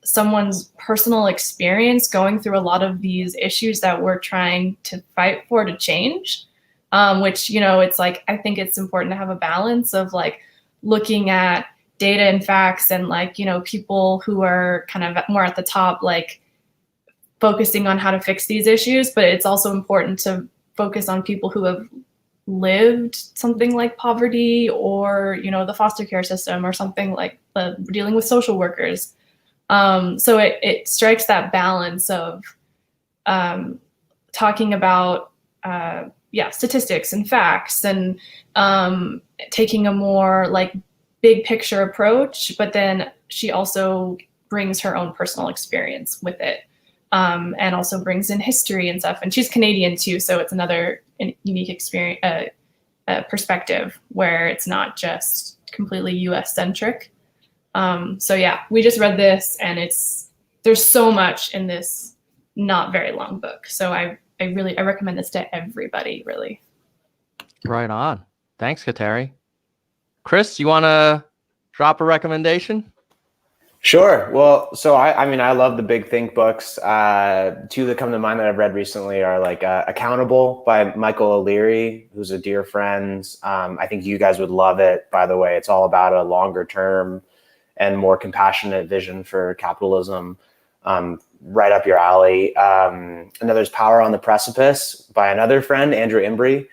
someone's personal experience going through a lot of these issues that we're trying to fight for to change, which, it's like, I think it's important to have a balance of like looking at data and facts and like, people who are kind of more at the top, like focusing on how to fix these issues, but it's also important to focus on people who have lived something like poverty or, the foster care system or something like dealing with social workers. So it strikes that balance of talking about statistics and facts and taking a more like big picture approach, but then she also brings her own personal experience with it, and also brings in history and stuff. And she's Canadian too, so it's another unique experience, perspective where it's not just completely U.S. centric. So yeah, we just read this, and there's so much in this not very long book. So I recommend this to everybody, really. Right on. Thanks, Kateri. Chris, you want to drop a recommendation? Sure. Well, so I love the big think books. Two that come to mind that I've read recently are like Accountable by Michael O'Leary, who's a dear friend. I think you guys would love it, by the way. It's all about a longer term and more compassionate vision for capitalism. Right up your alley. Another's Power on the Precipice by another friend, Andrew Imbrie,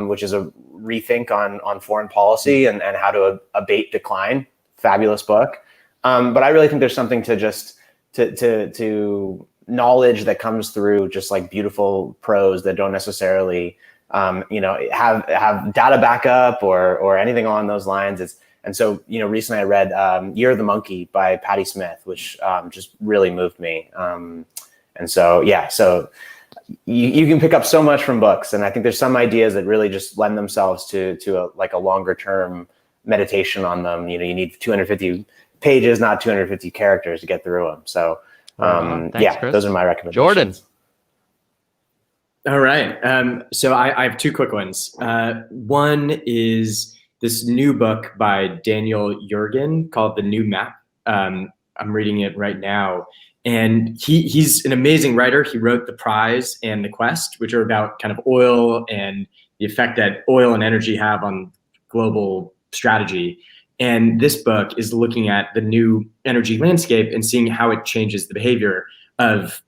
which is a rethink on foreign policy and how to abate decline. Fabulous book. But I really think there's something to just to knowledge that comes through just like beautiful prose that don't necessarily have data backup or anything along those lines. And so, recently I read Year of the Monkey by Patti Smith, which just really moved me. And so, so you can pick up so much from books. And I think there's some ideas that really just lend themselves to a longer term meditation on them. You need 250 pages, not 250 characters to get through them. So, Thanks, Chris. Those are my recommendations. Jordan. All right. So I have two quick ones. One is this new book by Daniel Yergin called The New Map. I'm reading it right now. And he's an amazing writer. He wrote The Prize and The Quest, which are about kind of oil and the effect that oil and energy have on global strategy. And this book is looking at the new energy landscape and seeing how it changes the behavior of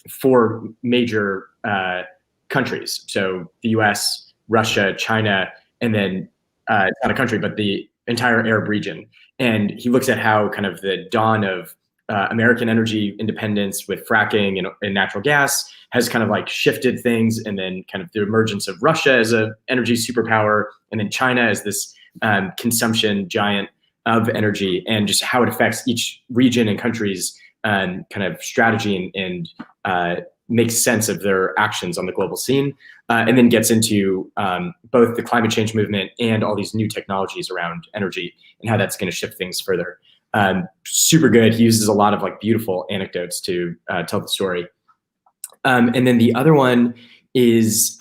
four major countries. So the US, Russia, China, and then it's not a country, but the entire Arab region. And he looks at how kind of the dawn of American energy independence with fracking and natural gas has kind of like shifted things. And then kind of the emergence of Russia as an energy superpower, and then China as this consumption giant of energy, and just how it affects each region and country's kind of strategy and makes sense of their actions on the global scene, and then gets into both the climate change movement and all these new technologies around energy and how that's going to shift things further. Super good. He uses a lot of like beautiful anecdotes to tell the story. And then the other one is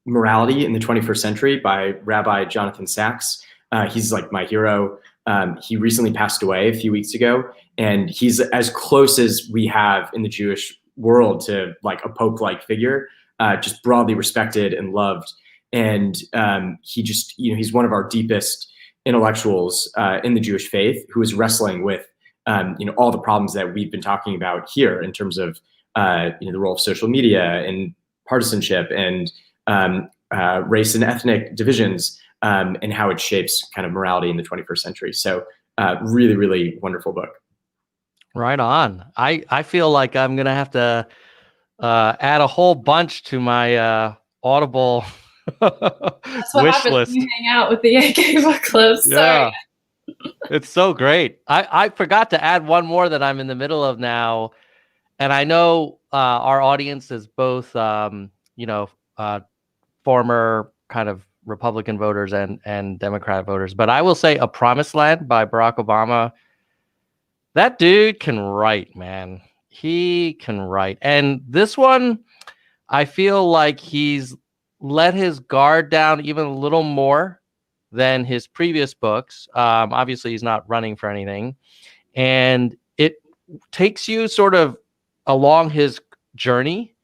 Morality in the 21st Century by Rabbi Jonathan Sacks. He's like my hero. He recently passed away a few weeks ago, and he's as close as we have in the Jewish world to like a Pope-like figure, just broadly respected and loved. And he just, he's one of our deepest intellectuals in the Jewish faith who is wrestling with, all the problems that we've been talking about here in terms of, the role of social media and partisanship and race and ethnic divisions, and how it shapes kind of morality in the 21st century. So really, really wonderful book. Right on. I feel like I'm going to have to add a whole bunch to my Audible That's what wish happens list. when you hang out with the Yankee book club. Sorry. Yeah. It's so great. I forgot to add one more that I'm in the middle of now. And I know our audience is both, former kind of Republican voters and Democrat voters. But I will say A Promised Land by Barack Obama. That dude can write, man. He can write. And this one, I feel like he's let his guard down even a little more than his previous books. Obviously, he's not running for anything. And it takes you sort of along his journey.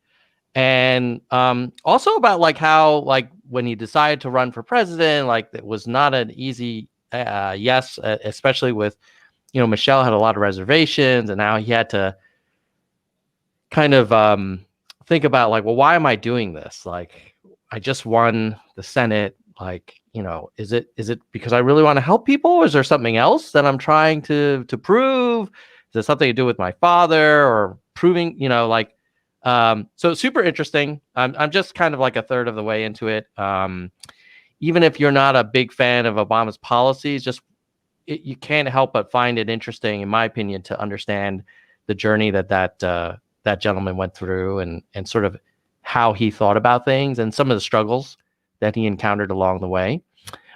And also about like how, like when he decided to run for president, like it was not an easy yes, especially with, Michelle had a lot of reservations, and now he had to kind of think about like, well, why am I doing this? Like, I just won the Senate. Like, is it because I really want to help people? Or is there something else that I'm trying to prove? Is it something to do with my father or proving, so super interesting. I'm just kind of like a third of the way into it. Even if you're not a big fan of Obama's policies, you can't help but find it interesting, in my opinion, to understand the journey that gentleman went through and sort of how he thought about things and some of the struggles that he encountered along the way.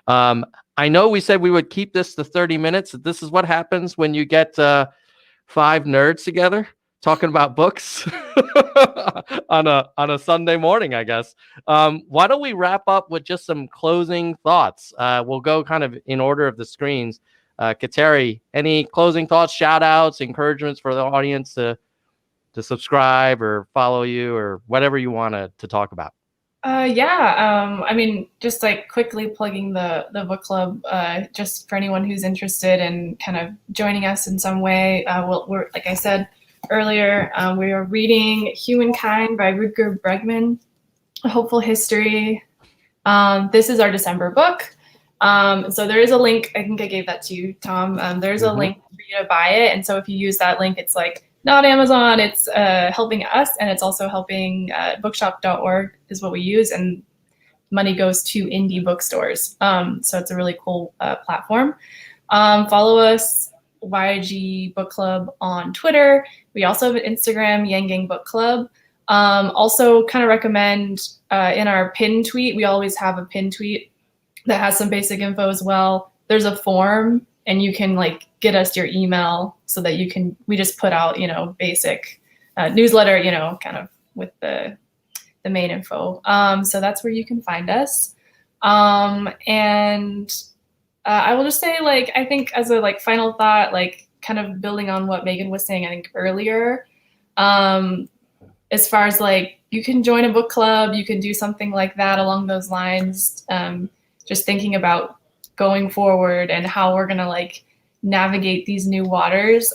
I know we said we would keep this to 30 minutes. This is what happens when you get 5 nerds together talking about books on a Sunday morning, I guess. Why don't we wrap up with just some closing thoughts? We'll go kind of in order of the screens. Kateri, any closing thoughts, shout outs, encouragements for the audience to subscribe or follow you or whatever you want to talk about? I mean, just like quickly plugging the book club, just for anyone who's interested in kind of joining us in some way. We're, like I said earlier, we are reading Humankind by Rutger Bregman, A Hopeful History. This is our December book. So there is a link. I think I gave that to you, Tom. There's a link for you to buy it. And so if you use that link, it's like not Amazon, it's helping us, and it's also helping bookshop.org is what we use, and money goes to indie bookstores. So it's a really cool platform. Follow us, YG Book Club on Twitter. We also have an Instagram, Yang Book Club. Also kind of recommend in our pin tweet, we always have a pin tweet that has some basic info as well. There's a form, and you can like get us your email so that we just put out, basic newsletter, kind of with the main info. So that's where you can find us. And I will just say, like, I think as a like final thought, like kind of building on what Meghin was saying, I think earlier, as far as like, you can join a book club, you can do something like that along those lines. Just thinking about going forward and how we're going to like navigate these new waters.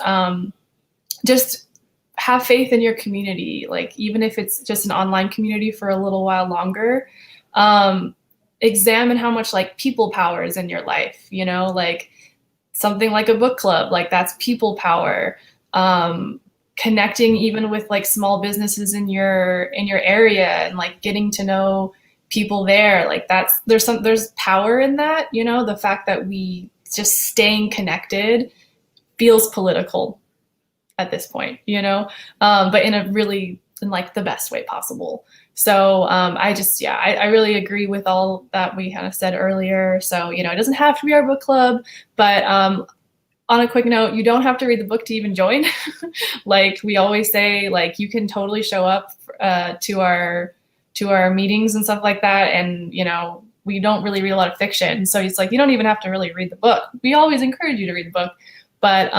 Just have faith in your community. Like, even if it's just an online community for a little while longer, examine how much like people power is in your life, like something like a book club, like that's people power. Connecting even with like small businesses in your area and like getting to know people there, like there's power in that, the fact that we just staying connected feels political at this point, but in a really in like the best way possible. So I really agree with all that we kind of said earlier. So, you know, it doesn't have to be our book club, but on a quick note, you don't have to read the book to even join. Like we always say, like you can totally show up to our meetings and stuff like that. And, you know, we don't really read a lot of fiction. So it's like, you don't even have to really read the book. We always encourage you to read the book, but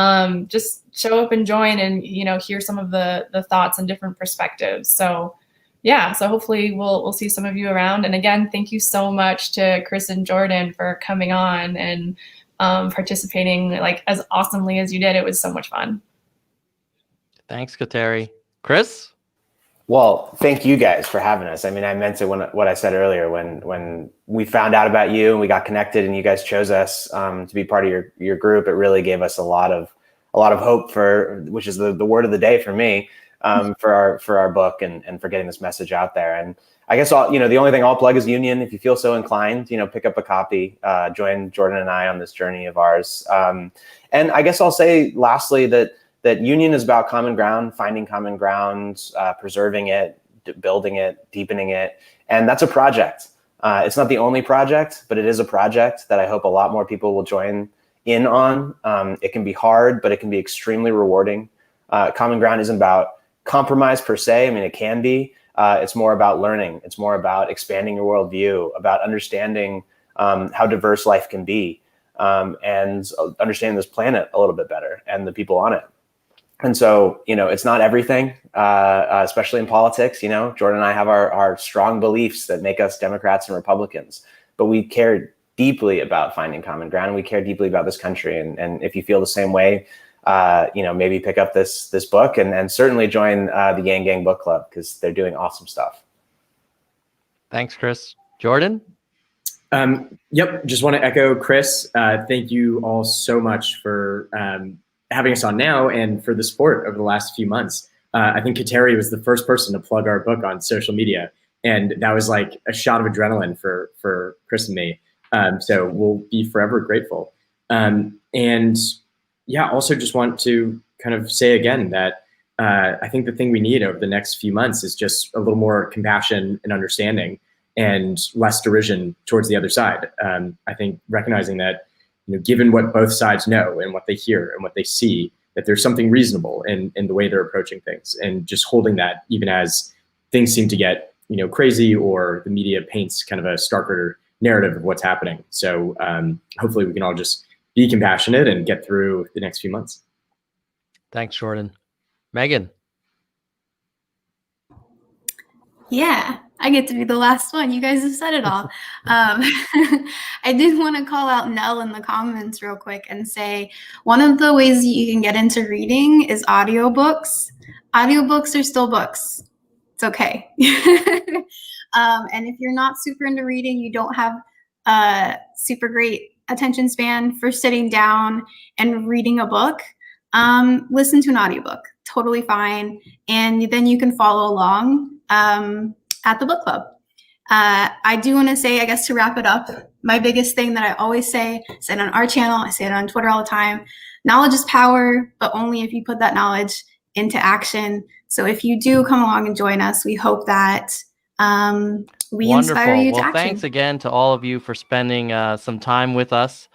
just show up and join and, you know, hear some of the thoughts and different perspectives. So yeah, so hopefully we'll see some of you around. And again, thank you so much to Chris and Jordan for coming on and participating like as awesomely as you did. It was so much fun. Thanks, Kateri. Chris? Well, thank you guys for having us. I mean, I meant it when what I said earlier when we found out about you and we got connected and you guys chose us to be part of your group. It really gave us a lot of hope for, which is the word of the day for me, for our book and for getting this message out there. And I guess the only thing I'll plug is Union. If you feel so inclined, you know, pick up a copy, join Jordan and I on this journey of ours. And I guess I'll say lastly that Union is about common ground, finding common ground, preserving it, building it, deepening it. And that's a project. It's not the only project, but it is a project that I hope a lot more people will join in on. It can be hard, but it can be extremely rewarding. Common ground isn't about compromise per se. I mean, it can be. It's more about learning. It's more about expanding your worldview, about understanding how diverse life can be, and understanding this planet a little bit better and the people on it. And so, you know, it's not everything, especially in politics. You know, Jordan and I have our strong beliefs that make us Democrats and Republicans, but we care deeply about finding common ground, and we care deeply about this country. And if you feel the same way, you know, maybe pick up this book and certainly join the Yang Gang Book Club because they're doing awesome stuff. Thanks, Chris. Jordan? Yep. Just want to echo Chris. Thank you all so much for having us on now and for the support over the last few months. I think Kateri was the first person to plug our book on social media. And that was like a shot of adrenaline for Chris and me. So we'll be forever grateful. And yeah, also just want to kind of say again that I think the thing we need over the next few months is just a little more compassion and understanding and less derision towards the other side. I think recognizing that, you know, given what both sides know and what they hear and what they see, that there's something reasonable in the way they're approaching things, and just holding that even as things seem to get, you know, crazy or the media paints kind of a starker narrative of what's happening. So hopefully we can all just be compassionate and get through the next few months. Thanks, Jordan. Meghin? Yeah, I get to be the last one. You guys have said it all. I did want to call out Nell in the comments real quick and say one of the ways you can get into reading is audiobooks. Audiobooks are still books. It's okay. And if you're not super into reading, you don't have a super great attention span for sitting down and reading a book, listen to an audiobook. Totally fine. And then you can follow along at the book club. I do want to say, I guess to wrap it up, my biggest thing that I always say, I say it on our channel, I say it on Twitter all the time, knowledge is power, but only if you put that knowledge into action. So if you do come along and join us, we hope that we inspire you to action. Thanks again to all of you for spending some time with us.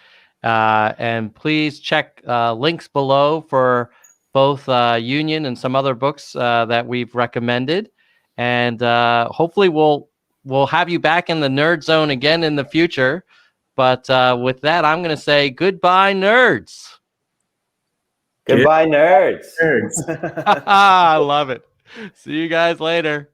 And please check links below for both Union and some other books that we've recommended. And hopefully we'll have you back in the nerd zone again in the future. But with that, I'm going to say goodbye, nerds. Goodbye, nerds. I love it. See you guys later.